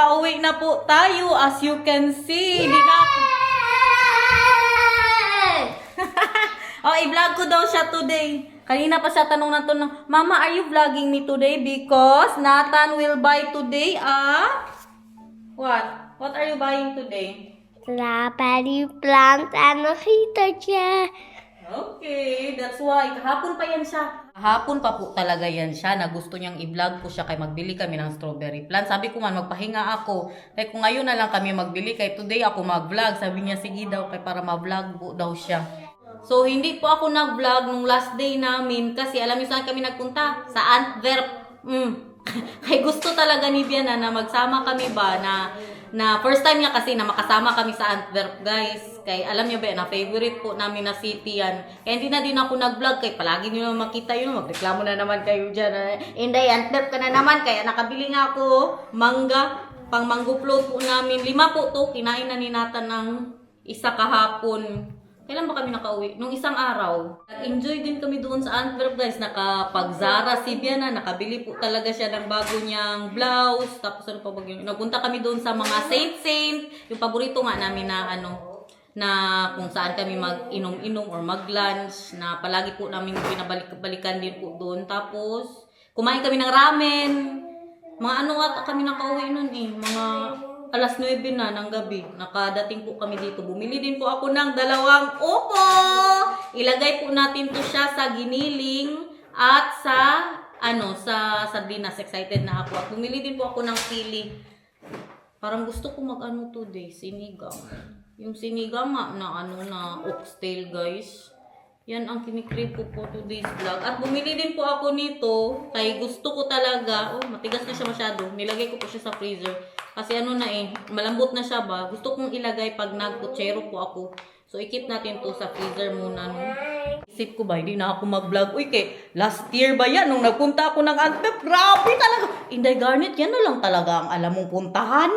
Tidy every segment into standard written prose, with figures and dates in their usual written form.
pauwi na po tayo. As you can see, hindi na ako. Oh, i-vlog ko daw siya today. Kanina pa siya tanong na to ng, Mama, are you vlogging me today? Because Nathan will buy today what? What are you buying today? Strawberry plant and a heater chair. Okay, that's why. Kahapon pa yan siya. Kahapon pa po talaga yan siya na gusto niyang i-vlog ko siya kay magbili kami ng strawberry plant. Sabi ko man, magpahinga ako. Kaya kung ngayon na lang kami magbili, kay today ako mag-vlog. Sabi niya, sige daw, kay para ma-vlog po daw siya. So, hindi po ako nag-vlog nung last day namin kasi alam niyo saan kami nagpunta? Sa Antwerp. Kaya gusto talaga ni Biana na magsama kami ba na first time niya kasi na makasama kami sa Antwerp, guys. Kaya alam niyo ba na favorite po namin na city yan. Kaya hindi na din ako nag-vlog kay palagi niyo naman makita yun. Magreklamo na naman kayo dyan. Inday, Antwerp ka na naman. Kaya nakabili nga ako mangga. Pang mango float po namin. 5 po to. Kinain na ni Nathan ng isa kahapon. Kailan ba kami nakauwi? Nung isang araw. Nag-enjoy din kami doon sa Antwerp, guys. Nakapag-Zara si Biana. Nakabili po talaga siya ng bago niyang blouse. Tapos ano pa ba yun? Nagpunta kami doon sa mga Saint. Yung paborito nga namin na kung saan kami mag-inom-inom or mag-lunch. Na palagi po namin pinabalik-balikan din po doon. Tapos, kumain kami ng ramen. Mga ata kami nakauwi nun eh. Mga alas 9 na ng gabi. Nakadating po kami dito. Bumili din po ako ng 2 upo. Ilagay po natin to siya sa giniling at sa sardinas. Excited na ako. At bumili din po ako ng sili. Parang gusto ko today, sinigang. Yung sinigang na oxtail, guys. Yan ang kinikrave ko po today's vlog. At bumili din po ako nito. Kaya gusto ko talaga. Oh, matigas na siya masyado. Nilagay ko po siya sa freezer. Kasi malambot na siya ba. Gusto kong ilagay pag nagkutsero po ako. So, ikip natin to sa freezer muna. No? Isip ko ba, hindi na ako mag-vlog. Uy, last year ba yan? Nung nagpunta ako ng Antwerp, grabe talaga. Inday Garnet, yan na lang talaga ang alam mong puntahan.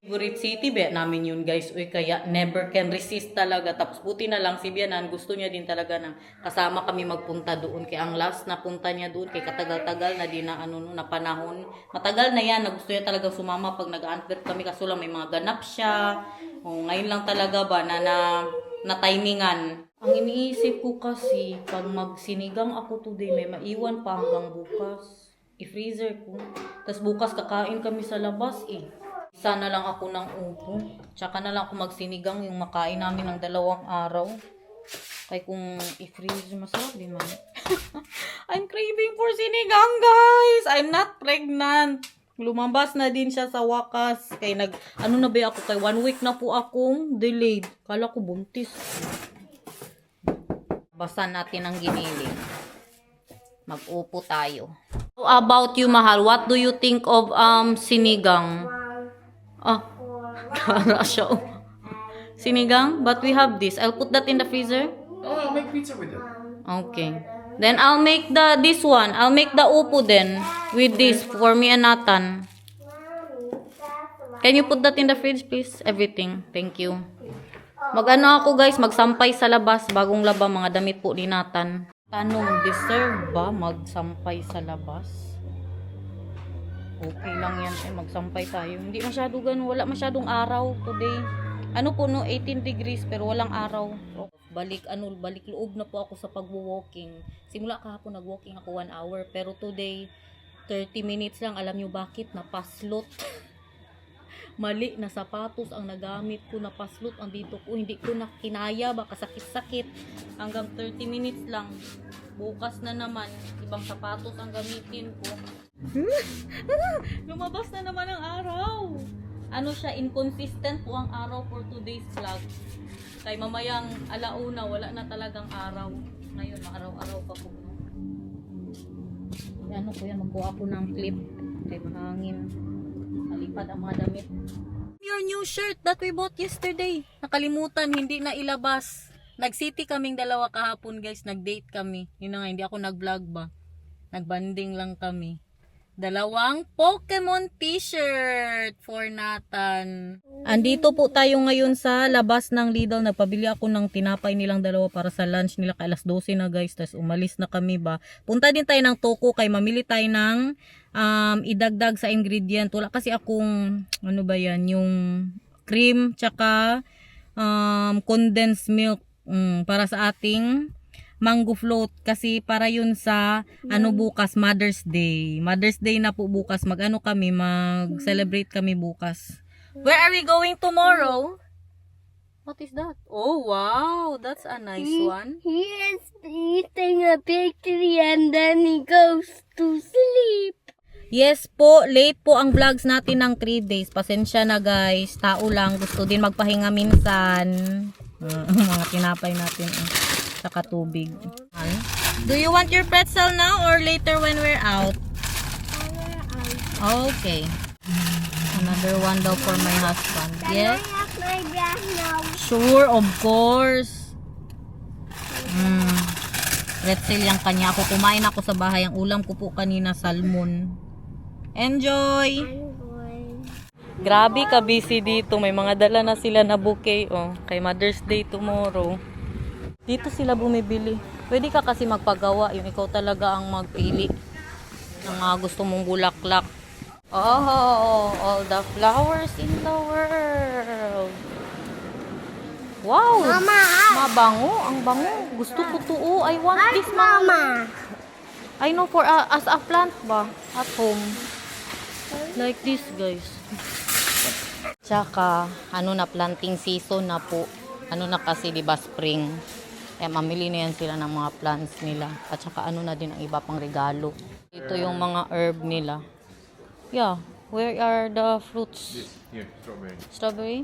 Favorite city ba namin yun, guys. Uy, kaya never can resist talaga. Tapos buti na lang si Bianan, gusto niya din talaga na kasama kami magpunta doon. Kaya ang last na punta niya doon, kay katagal-tagal na din na panahon. Matagal na yan, na gusto niya talaga sumama pag nag-Antwerp kami. Kaso lang may mga ganap siya. O, ngayon lang talaga ba na timingan. Ang iniisip ko kasi, pag magsinigang ako today, may maiwan pa hanggang bukas. I-freezer ko. Tapos bukas kakain kami sa labas eh. Sana lang ako ng upo. Tsaka na lang ako magsinigang yung makain namin ng 2 araw. Kaya kung i-freeze, masarap din man. I'm craving for sinigang, guys. I'm not pregnant. Lumabas na din siya sa wakas. Kaya na ba ako? Kay 1 week na po akong delayed. Kala ko buntis. Basan natin ang giniling. Mag-upo tayo. How about you, Mahal? What do you think of sinigang? Tara siya. Sinigang? But we have this. I'll put that in the freezer. Oh, I'll make pizza with it. Okay. Then I'll make this one. I'll make the upo then. With this for me and Nathan. Can you put that in the fridge, please? Everything. Thank you. Ako, guys. Magsampay sa labas. Bagong laba mga damit po ni Nathan. Tanong, deserve ba magsampay sa labas? Okay lang yan. Magsampay tayo. Hindi masyado ganun. Wala masyadong araw today. 18 degrees pero walang araw. Balik loob na po ako sa pag-walking. Simula kahapon nag-walking ako 1 hour. Pero today, 30 minutes lang. Alam nyo bakit? Napaslot. Mali na sapatos ang nagamit ko. Napaslot ang dito ko. Hindi ko na kinaya. Baka sakit-sakit. Hanggang 30 minutes lang. Bukas na naman. Ibang sapatos ang gamitin ko. Lumabas na naman ang araw. Inconsistent po ang araw for today's vlog. Kay mamayang alauna, wala na talagang araw. Ngayon, araw-araw pa po. Magkuha ako ng clip. Kay mahangin. Malipad ang mga damit. Your new shirt that we bought yesterday. Nakalimutan, hindi na ilabas. Nag-city kaming 2 kahapon, guys. Nag-date kami. Yun na nga, hindi ako nag-vlog ba. Nag-banding lang kami. Dalawang Pokemon t-shirt for Nathan. Andito po tayo ngayon sa labas ng Lidl. Nagpabili ako ng tinapay nilang dalawa para sa lunch nila kay alas 12 na guys. Tapos umalis na kami ba. Punta din tayo ng Toko kay mamili tayo ng idagdag sa ingredient. Wala kasi akong ano ba yan, yung cream tsaka condensed milk para sa ating mango float kasi para yun sa bukas Mother's Day. Mother's Day na po bukas. Mag-celebrate kami bukas. Where are we going tomorrow? What is that? Oh wow, that's a nice one. He is eating a bakery and then he goes to sleep. Yes po, late po ang vlogs natin ng 3 days. Pasensya na guys, tao lang. Gusto din magpahinga minsan. Mga tinapay natin. Saka tubig. Do you want your pretzel now or later when we're out? Okay. Another one daw for my husband. Yes? I have my breath now. Sure, of course. Pretzel yung kanya. Ako kumain ako sa bahay. Ang ulam ko po kanina, salmon. Enjoy! I'm going. Grabe ka busy dito. May mga dala na sila na bouquet. Oh, kay Mother's Day tomorrow. Dito sila bumibili. Pwede ka kasi magpagawa. Yung ikaw talaga ang magpili ng mga gusto mong bulaklak. Oh, all the flowers in the world. Wow! Mama, Mabango. Ang bango. Gusto ko to. Oh, I want this, Mama. I know for as a plant ba? At home. Like this, guys. Tsaka, na planting season na po. Na kasi, di ba, spring. Kaya mamili na yan sila ng mga plants nila. At saka na din ang iba pang regalo. Ito yung mga herb nila. Yeah. Where are the fruits? Here, strawberry. Strawberry?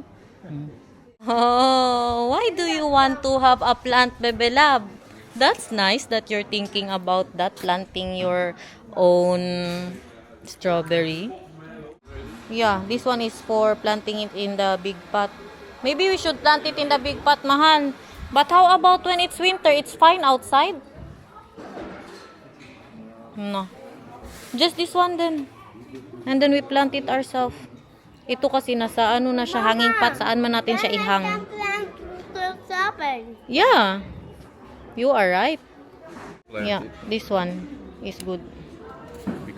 Oh, why do you want to have a plant, Bebe Lab? That's nice that you're thinking about that, planting your own strawberry. Yeah, this one is for planting it in the big pot. Maybe we should plant it in the big pot, mahal. But how about when it's winter? It's fine outside. No. Just this one then. And then we plant it ourselves. Ito kasi nasa na siya, hanging pot. Saan man natin siya ihang. Yeah. You are right. Plant Yeah, it this one is good.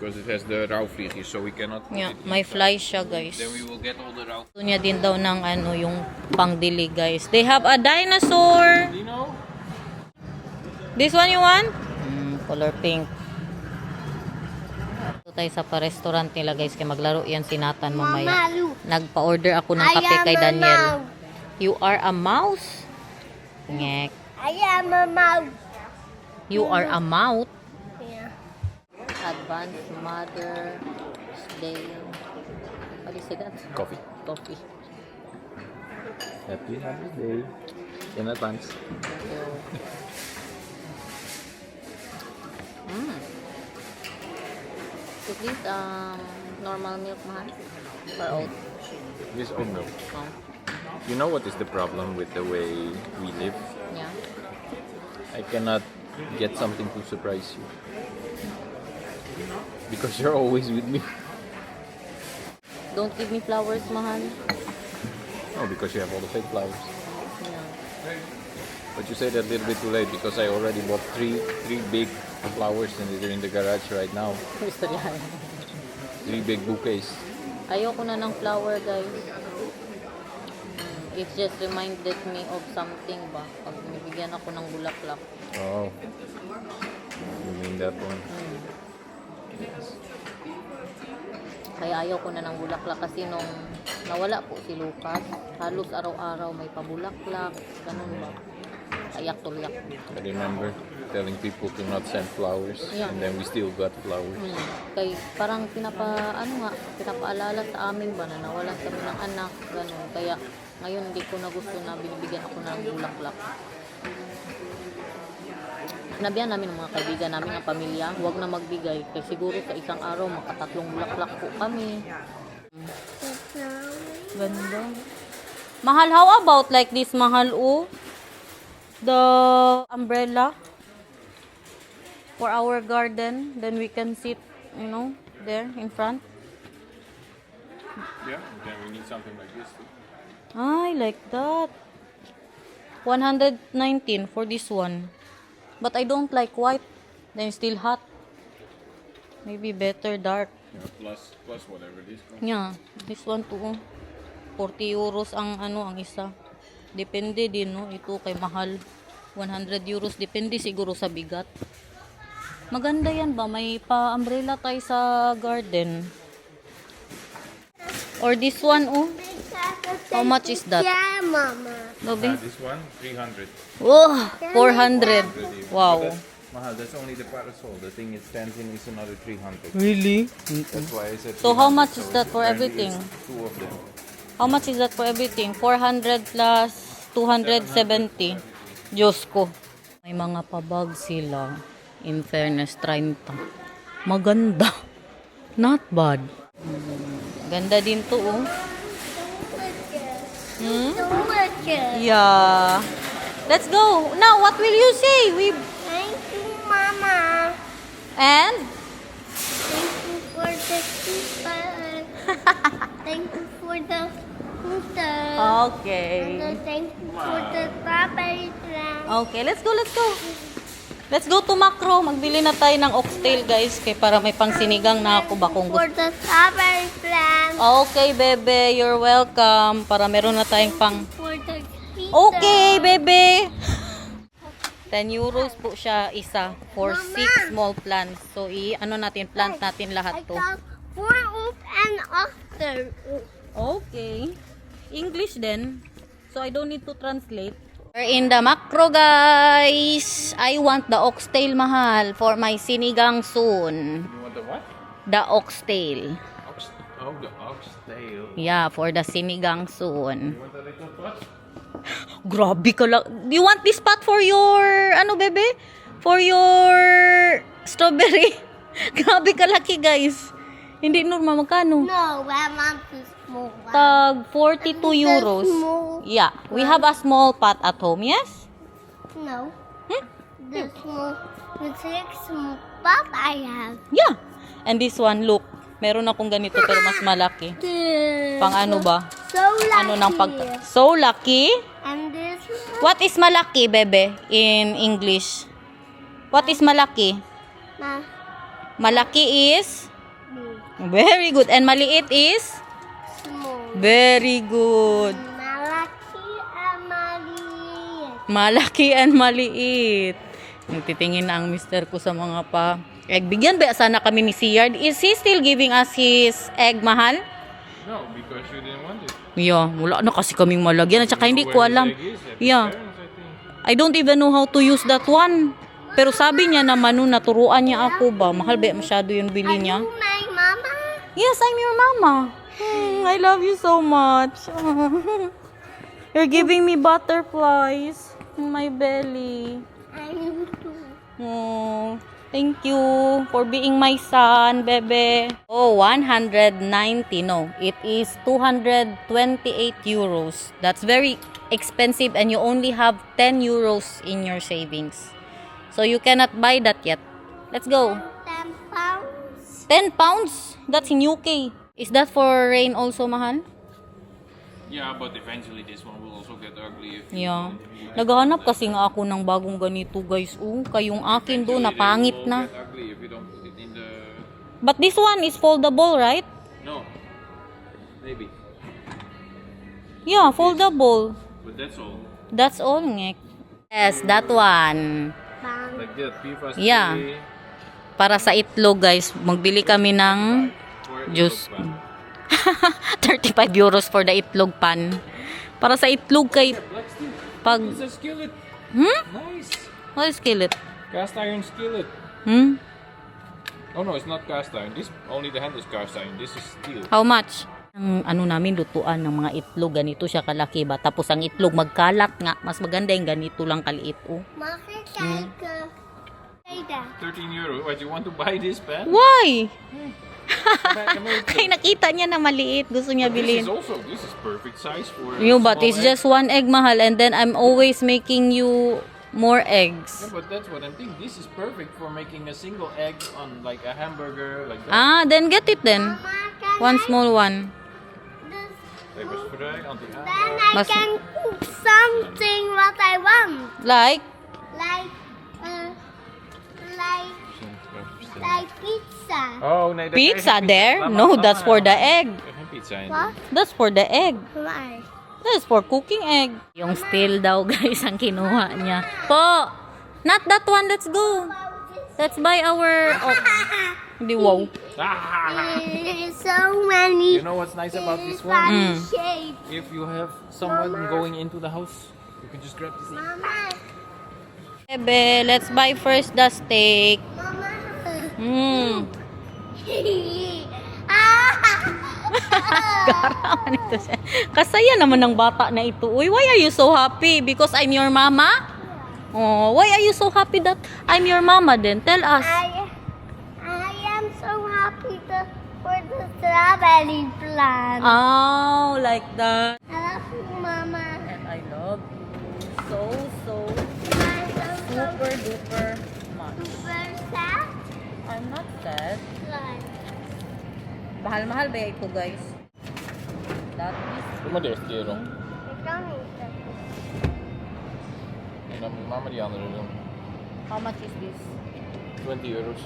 because it has the raufvliegjes, so we cannot put Yeah, it may inside. fly siya, guys. Then we will get all the rauf. Gusto niya din daw ng yung pangdili, guys. They have a dinosaur. You know? This one you want? Color pink. Ito tayo sa pa-restaurant nila, guys. Kaya maglaro yan si Nathan mamaya. Mama, look. Nagpa-order ako ng I kape am kay a Daniel. mouse. You are a mouse? Ngek. I am a mouse. You are a mouth? Yeah. Advanced Mother's Day. What is that? Coffee. Coffee. Happy Day. In advance. Is this normal milk, mahal? Or oat? This oat milk. Oh, You know what is the problem with the way we live? yeah. I cannot get something to surprise you. Because you're always with me. Don't give me flowers, mahal. Oh, because you have all the fake flowers. Yeah. But you said that a little bit too late because I already bought three big flowers and they're in the garage right now. Gusto niya. 3 big bouquets. Ayoko na ng flower, guys. It just reminded me of something ba? Pag nabigyan ako ng bulaklak. Oh. You mean that one? Kaya ayaw ko na ng bulaklak kasi nung nawala po si Lucas, halos araw-araw may pabulaklak, ganun ba? Ayak tuloy ako. I remember telling people to not send flowers Yeah. and then we still got flowers. Kay parang pinapaalala sa amin ba na nawalan kami ng anak, ganun. Kaya ngayon hindi ko na gusto na binibigyan ako ng bulaklak. Sinabihan namin ng mga kaibigan namin, ang pamilya, huwag na magbigay. Kasi siguro sa isang araw, makatatlong bulaklak po kami. Ganda. Mahal, how about like this, mahal, oh? The umbrella for our garden. Then we can sit, There, in front. Yeah, then we need something like this too. I like that. 119 for this one. But I don't like white. Then it's still hot. Maybe better dark. Yeah, plus whatever this one. Yeah, this one too. 40 euros ang ang isa. Depende din, no? Ito kay mahal. 100 euros. Depende siguro sa bigat. Maganda yan ba? May pa-umbrella tayo sa garden. Or this one, oh. How much is that? Yeah, Mama. Gabi? This one, 300. Oh, 400. Wow. But Mahal, that's only the parasol. The thing it stands in is another 300. Really? That's why I said. So how 300. much is that for apparently everything? it's two of them. How much is that for everything? 400 plus 270. Diyos ko. May mga pabag sila. In fairness, 30. Maganda. Not bad. Ganda din to, oh. Hmm? Delicious. Yeah. Let's go. Now, what will you say? Thank you, Mama. And? Thank you for the super. Thank you for the scooter. Okay. And thank you for the strawberry plant. Okay, let's go, let's go. Let's go to Macro. Magbili na tayo ng oxtail, guys. Kaya para may pangsinigang na ako ba kung For gusto. the strawberry plant. Okay, bebe. You're welcome. Para meron na tayong pang... For the pizza. Okay, bebe. 10 euros po siya isa for Mama. 6 small plants. So, ano natin, plant natin I lahat to. got 4 oop and after. Okay. English then. So, I don't need to translate. We're in the Macro, guys. I want the oxtail, mahal, for my sinigang soon. You want the what? The oxtail. The oxtail. Yeah, for the sinigang soon. You want a little pot? Grabe ka lang. Do you want this pot for your, bebe? For your strawberry? Grabe ka laki, guys. Hindi normal, magkano? No, I want the small one. Tag 42 euros. small Yeah, we have a small pot at home, yes? No. Hmm? The small, the 6 small pop I have. Yeah. And this one, look. Meron akong ganito pero mas malaki. Pang ano ba? So lucky. Ano ng pag... So lucky? And this one. What is malaki, bebe, in English? What is malaki? Na, Malaki is... big, Very good. And maliit is... small. Very good. Malaki and maliit. Malaki and maliit. Nagtitingin na ang mister ko sa mga pa... Egg. Bigyan ba sana kami ni Siyard? Is he still giving us his egg, mahal? No, because you didn't want it. Yeah, wala na kasi kaming malagyan. At saka hindi ko Where his alam. egg is, at his Yeah. parents, I think. I don't even know how to use that one. Pero sabi niya naman nung naturuan niya ako ba, mahal ba masyado yung bili niya? Are you my mama? Yes, I'm your mama. I love you so much. You're giving me butterflies in my belly. I am too. Oh, thank you for being my son, bebe. Oh, 190. No, it is 228 euros. That's very expensive and you only have 10 euros in your savings. So you cannot buy that yet. Let's go. 10 pounds. 10 pounds? That's in UK. Is that for rain also, mahal? Yeah, but eventually this one will also get ugly if you Yeah. don't- Naghahanap kasi nga ako ng bagong ganito, guys. Oh, kayong akin doon, Eventually, napangit they will na. get ugly if you don't put it in the... But this one is foldable, right? No. Maybe. Yeah, foldable. But that's all. That's all, ngek. Yes, that one. Pound. Like that, PFAS Yeah. Para sa itlog, guys. Magbili kami ng juice. 35 euros for the itlog pan. Para sa itlog kay pag... It's a skillet. Hmm? Nice. What is skillet? Cast iron skillet. Hmm? Oh no, it's not cast iron. This only the hand is cast iron. This is steel. How much? Ang namin lutuan ng mga itlog, ganito siya kalaki ba? Tapos ang itlog magkalat nga. Mas maganda yung ganito lang kaliit, oh. Makikita. Say that. 13 euro. What, you want to buy this pen? Why? Come here, Ay, nakita niya na maliit. Gusto niya This is bilhin. also, this is perfect size for You, but small it's egg. just one egg, mahal. And then I'm always making you More eggs. Yeah, but that's what I'm thinking. This is perfect for making a single egg on like a hamburger, like that. Ah, then get it then. One small one. Leverpastei, Then anti-agar. I Mas- can cook something what I want. Like? Like, like pizza. Oh, nee, Pizza there? No, that's for the egg. Pizza in. What? That's for the egg. Why? That's for cooking egg. Yung steel daw guys ang kinuha niya. Po! Not that one, let's go. Let's buy our... Oh, hindi wow. So many You know what's nice about this one? funny shapes. If you have someone going into the house, you can just grab this thing. Mama, Bebe, let's buy first the steak. Mama. Hmm. Garaman ito siya. Kasaya naman ng bata na ito. Uy, why are you so happy? Because I'm your mama? Oh, why are you so happy that I'm your mama then? Tell us. I am so happy for the strawberry plant. Oh, like that. I love you, Mama. And I love you so I'm so super duper much. super sad. I'm not sad. Like, Mahal-mahal ba ito guys? That is... Doe maar dicht, kerel. ik kan niet. En dan moet mama die andere doen. How much is this? 20 euro's.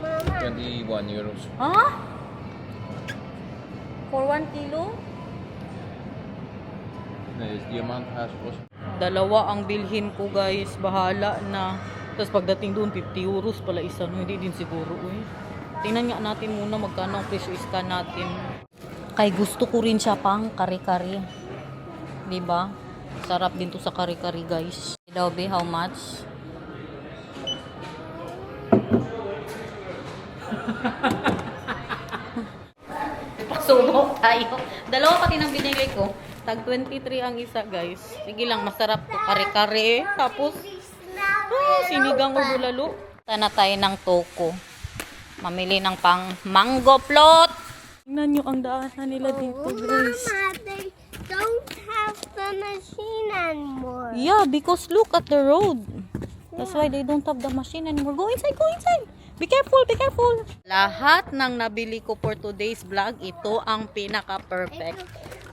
Mama. 21 euro's. Huh? For 1 kilo? Nee, is diamant hazelbos. Dalawa ang bilhin ko guys, bahala na. Tapos pagdating doon, 50 euros pala isa. No, hindi din siguro. Uy. Tingnan nga natin muna magkano ang presyo iskan natin. Kay gusto ko rin siya pang kare-kare. Diba? Sarap din to sa kare-kare guys. Daw be, how much? Pasubok tayo. Dalawa pati ng binili ko. Tag 23 ang isa guys. Sige lang, masarap to kare-kare. Tapos, sinigang o bulalo. Tana tayo ng toko. Mamili ng pang mango float. Tingnan nyo ang daanan nila dito guys. Mama, they don't have the machine anymore. Yeah, because look at the road. That's why they don't have the machine anymore. Go inside, go inside. Be careful, be careful. Lahat ng nabili ko for today's vlog, ito ang pinaka-perfect.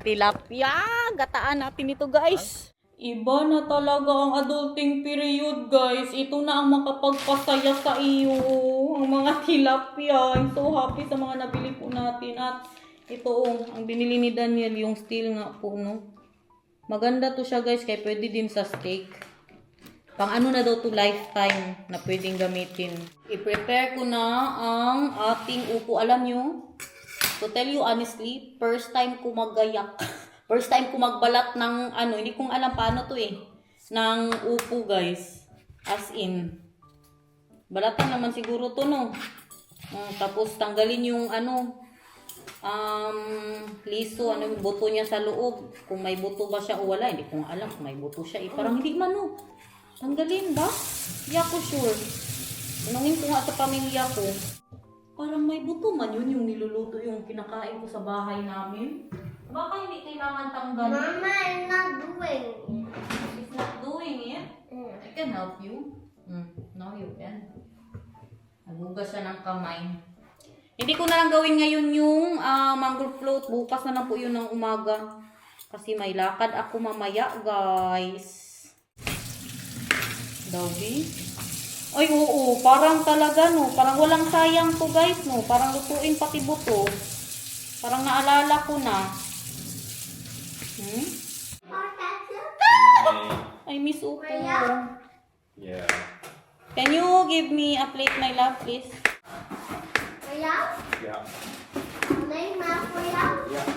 Tilapia. Gataan natin ito guys. Iba na talaga ang adulting period guys. Ito na ang makapagpasaya sa iyo. Ang mga tilapia. I'm so happy sa mga nabili po natin. At ito ang binili ni Daniel, yung steel nga po, no? Maganda to siya guys, kaya pwede din sa steak. Pang ano na daw to lifetime na pwedeng gamitin. I-prepare ko na ang ating upo. Alam nyo, to tell you honestly, first time ko magayak. First time ko magbalat ng ano, hindi kong alam paano to eh. Ng upo guys. As in. Balatan naman siguro to no. Tapos tanggalin yung ano, liso, ano yung buto niya sa loob. Kung may buto ba siya o wala, hindi ko alam kung may buto siya eh. Parang hindi man no. Tanggalin ba? Hindi ako sure. Tanungin ko nga sa pamilya ko. Parang may buto man yun yung niluluto yung kinakain ko sa bahay namin. Baka hindi kailangan tanggalin. Mama, I'm not doing it. It's not doing it. I can help you. No, you can. Nagugas siya ng kamay. Hindi ko na lang gawin ngayon yung mango float. Bukas na lang po yun ng umaga. Kasi may lakad ako mamaya, guys. Dawgi. Ay, oo. Parang talaga, no. Parang walang sayang to, guys, no. Parang lutuin pati buto. Parang naalala ko na. I miss upo. Yeah. Can you give me a plate, my love, please? Kuya? Yeah. May ma, kuya? Yeah.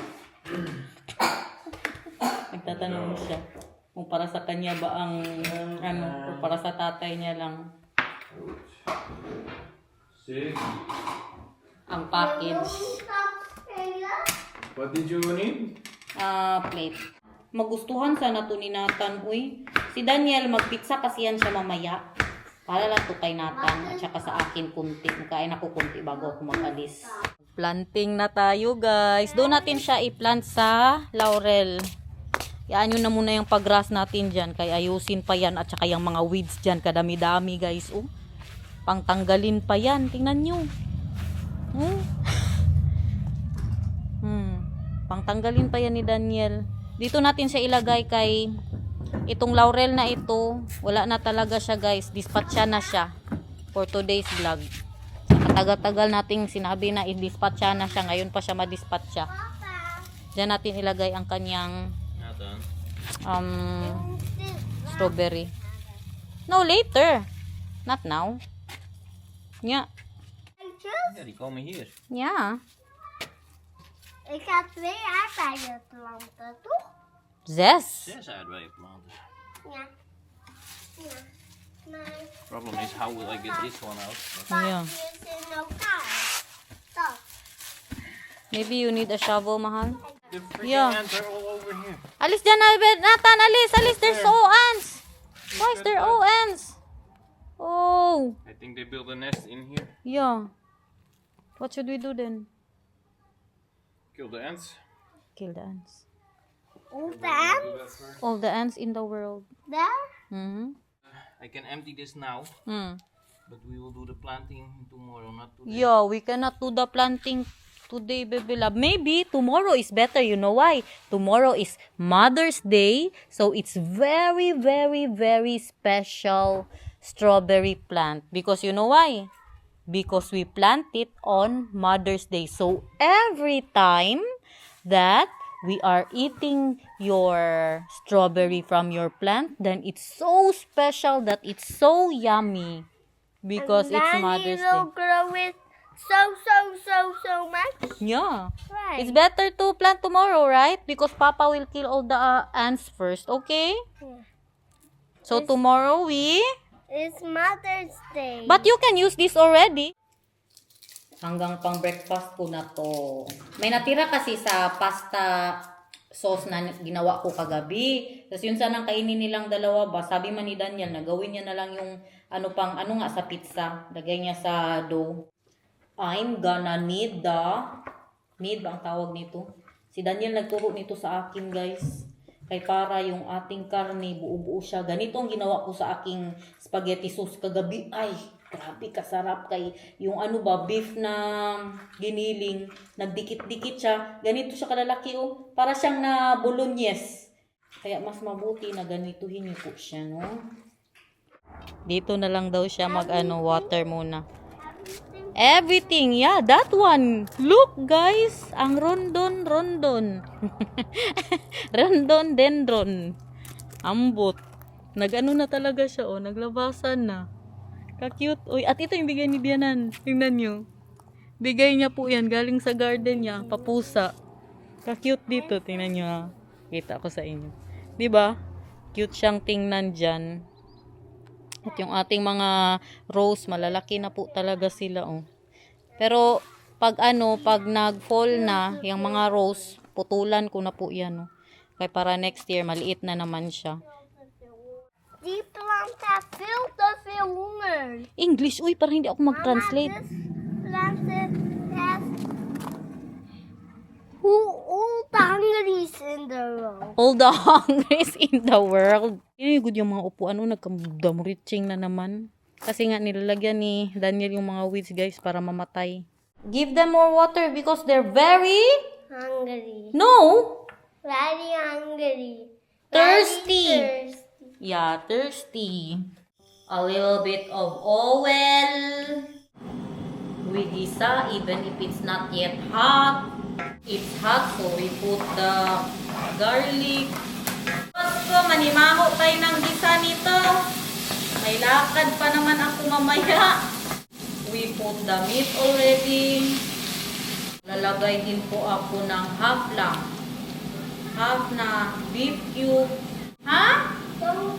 Nagtatanong siya kung para sa kanya ba ang ano, o para sa tatay niya lang See? ang package. What did you need? Plate. Magustuhan sana to ni Nathan, uy. Si Daniel, magpizza kasi yan siya mamaya. Para lang to kay Nathan. At saka sa akin, kunti. Magkain ako kunti bago ako mag-alis. Planting na tayo, guys. Doon natin siya i-plant sa laurel. Iaan nyo na muna yung pag-grass natin dyan. Kaya ayusin pa yan. At saka yung mga weeds dyan. Kadami-dami guys. Oh. Pangtanggalin pa yan. Tingnan nyo. Pangtanggalin pa yan ni Daniel. Dito natin siya ilagay kay itong laurel na ito. Wala na talaga siya guys. Dispatcha na siya. For today's vlog. Katagal-tagal nating sinabi na i-dispatcha na siya. Ngayon pa siya ma-dispatcha. Diyan natin ilagay ang kanyang strawberry. No, later. Not now. Yeah. Ja, die komen hier. Yeah. Ik ga 2 aardbeien planten, toch? 6. 6 aardbeienplanten. Ja. Ja. Maar Problem is, how will I get this one out? Yeah. die is in elkaar. Dat. Maybe you need a shovel, mahal. The freaking Yeah. ants are all over here. Alis dyan, Nathan. Alis. Alis. There's so ants. Why is there all ants? Oh. I think they built a nest in here. Yeah. What should we do then? Kill the ants. Kill the ants. All the Do ants that first. All the ants in the world. there. I can empty this now, but we will do the planting tomorrow, not today. Yeah, we cannot do the planting today, baby love. Maybe tomorrow is better. You know why? Tomorrow is Mother's Day. So it's very, very, very special strawberry plant. Because you know why? Because we plant it on Mother's Day. So every time that we are eating your strawberry from your plant, then it's so special that it's so yummy. Because it's Then Mother's you Day. will grow it so much. Yeah. Right. It's better to plant tomorrow, right? Because Papa will kill all the ants first, okay? Yeah. So tomorrow we... It's Mother's Day. But you can use this already. Hanggang pang breakfast ko na to. May natira kasi sa pasta sauce na ginawa ko kagabi. Tapos yun sanang kainin nilang dalawa ba. Sabi man ni Daniel na gawin niya na lang yung ano nga sa pizza. Lagay niya sa dough. I'm gonna need ba ang tawag nito? Si Daniel nagturo nito sa akin guys. Kay para yung ating karne, buo-buo siya. Ganito ang ginawa ko sa aking spaghetti sauce kagabi. Ay, grabe kasarap kay yung beef na giniling. Nagdikit-dikit siya. Ganito siya kalalaki oh. Para siyang na bolognese. Kaya mas mabuti na ganituhin niyo po siya, no? Dito na lang daw siya water muna. Everything, yeah, that one. Look, guys, ang rondon. Rondon. Ambot. Nag-ano na talaga siya, oh, naglabasan na. Ka-cute. Uy, at ito yung bigay ni Dianan. Tingnan nyo. Bigay niya po yan, galing sa garden niya, papusa. Ka-cute dito, tingnan nyo. Ha. Kita ko sa inyo. 'Di ba? Cute siyang tingnan dyan. At yung ating mga rose, malalaki na po talaga sila, oh. Pero, pag nag-fall na, yung mga rose, putulan ko na po yan, oh. Kaya para next year, maliit na naman siya. Die plant heeft veel te veel honger. English, uy, para hindi ako mag-translate. This plant has all the hungries in the world. All the hungries in the world. Yun yung good yung mga upuan, nagkamudam-reaching na naman. Kasi nga nilalagyan ni Daniel yung mga weeds, guys, para mamatay. Give them more water because they're very... Hungry. No! Very hungry. Thirsty. Very thirsty. Yeah, thirsty. A little bit of oil. We gisa even if it's not yet hot. It's hot, so we put the garlic. Pasko, manimaho tayo ng gisa nito. May lakad pa naman ako mamaya. We put the meat already. Lalagay din po ako ng half na beef cube. Ha? So.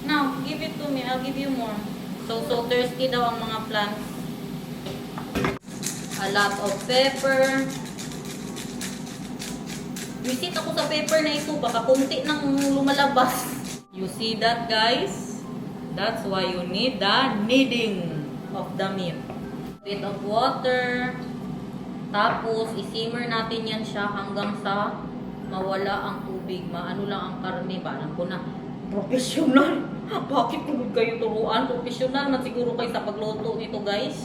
Now, give it to me. I'll give you more. So thirsty daw ang mga plants. A lot of pepper. Visit ako sa pepper na ito. Baka kunti nang lumalabas. You see that, guys? That's why you need the kneading of the meat. Bit of water. Tapos, isimmer natin yan siya hanggang sa mawala ang tubig, maano lang ang karne ba? Alam ko na, professional. Bakit tugod kayo turuan? Professional man siguro kayo sa pagluto nito, guys.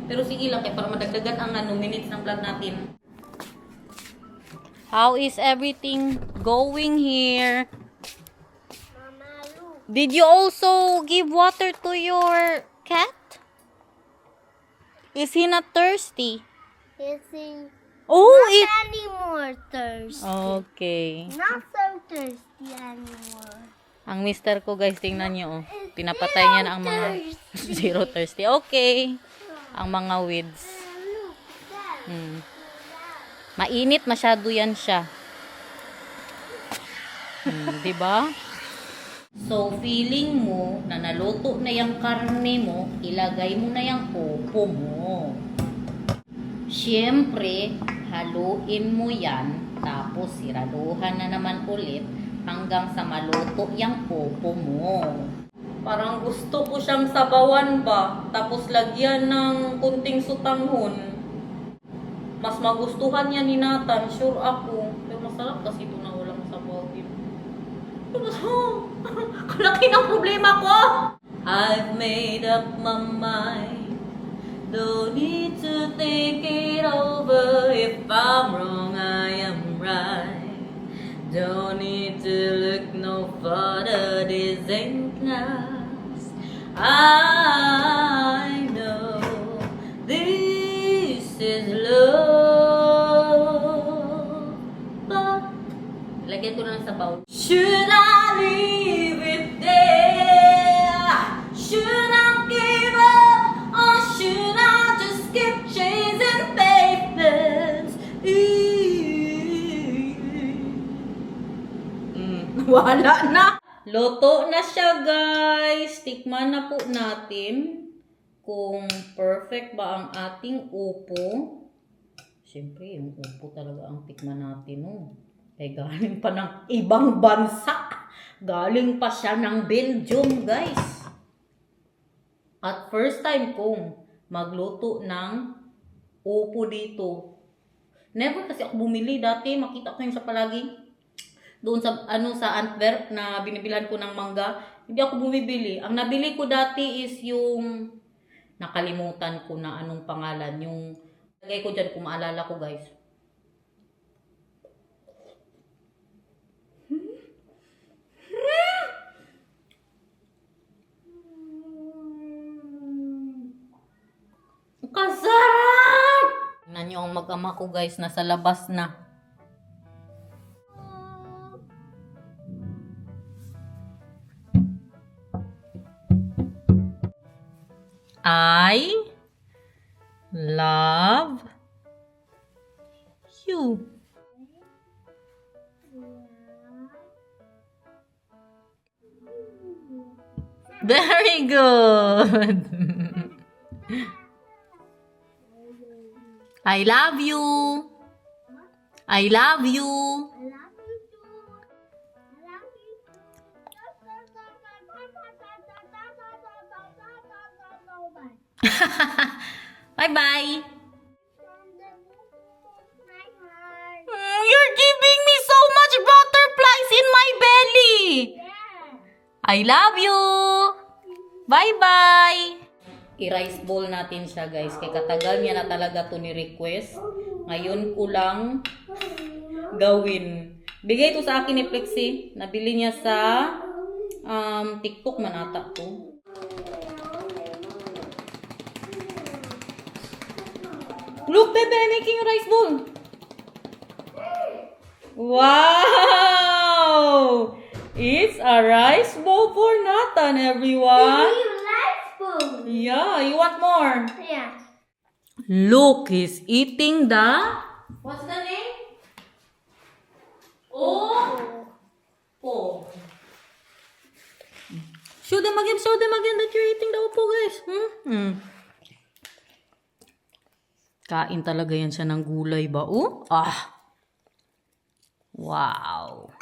Pero sige lang, kaya para madagdagan ang minutes ng vlog natin. How is everything going here? Mama, look. Did you also give water to your cat? Is he not thirsty? Is he Oh, it... anymore thirsty? Okay. Not so thirsty anymore. Ang mister ko, guys, tingnan nyo. Oh. Pinapatay niya na ang mga zero thirsty. Okay. Ang mga weeds. Look, Dad. Mainit masyado yan siya. Diba? So, feeling mo na naluto na yung karne mo, ilagay mo na yung upo mo. Siyempre, haluin mo yan, tapos siraduhan na naman ulit hanggang sa maluto yung upo mo. Parang gusto ko siyang sabawan ba, tapos lagyan ng kunting sutanghon. Mas magustuhan niya ni Nathan, sure ako. Pero masarap kasi ito na walang sabaw. Kalaki ng problema ko! I've made up my mind. Don't need to think it over. If I'm wrong, I am right. Don't need to look no further. This ain't last. I know this is love. But lagyan ko na lang sa bowl. Should I leave it there? Should I give up? Or should I just keep chasing pavements? Wala na. Luto na siya, guys. Tikman na po natin kung perfect ba ang ating upo. Siyempre, yung upo talaga ang tikman natin, no? Eh, galing pa ng ibang bansa. Galing pa siya ng Belgium, guys. At first time kong magluto ng upo dito. Never kasi ako bumili dati. Makita ko yun sa palagi. Doon sa sa Antwerp na binibilhan ko ng mangga, hindi ako bumibili. Ang nabili ko dati is yung nakalimutan ko na anong pangalan, yung lagay ko diyan kung maalala ko, guys. Kasarap! Tingnan niyo ang mag-ama ko, guys, nasa labas na. I love you. Very good. I love you. I love you. Bye-bye. You're giving me so much butterflies in my belly. I love you. Bye-bye. I-rice bowl natin siya, guys. Kaya katagal niya na talaga to ni-request. Ngayon ko lang gawin. Bigay ito sa akin ni Plexi. Nabili niya sa TikTok man ata to. Look, Bebe, I'm making a rice bowl. Wow! It's a rice bowl for Nathan, everyone. Yeah, you want more? Yeah. Look, he's eating the... What's the name? Oh! Oh. Show them again that you're eating the upo, guys. Kain talaga yan siya ng gulay ba? Oh? Ah! Wow!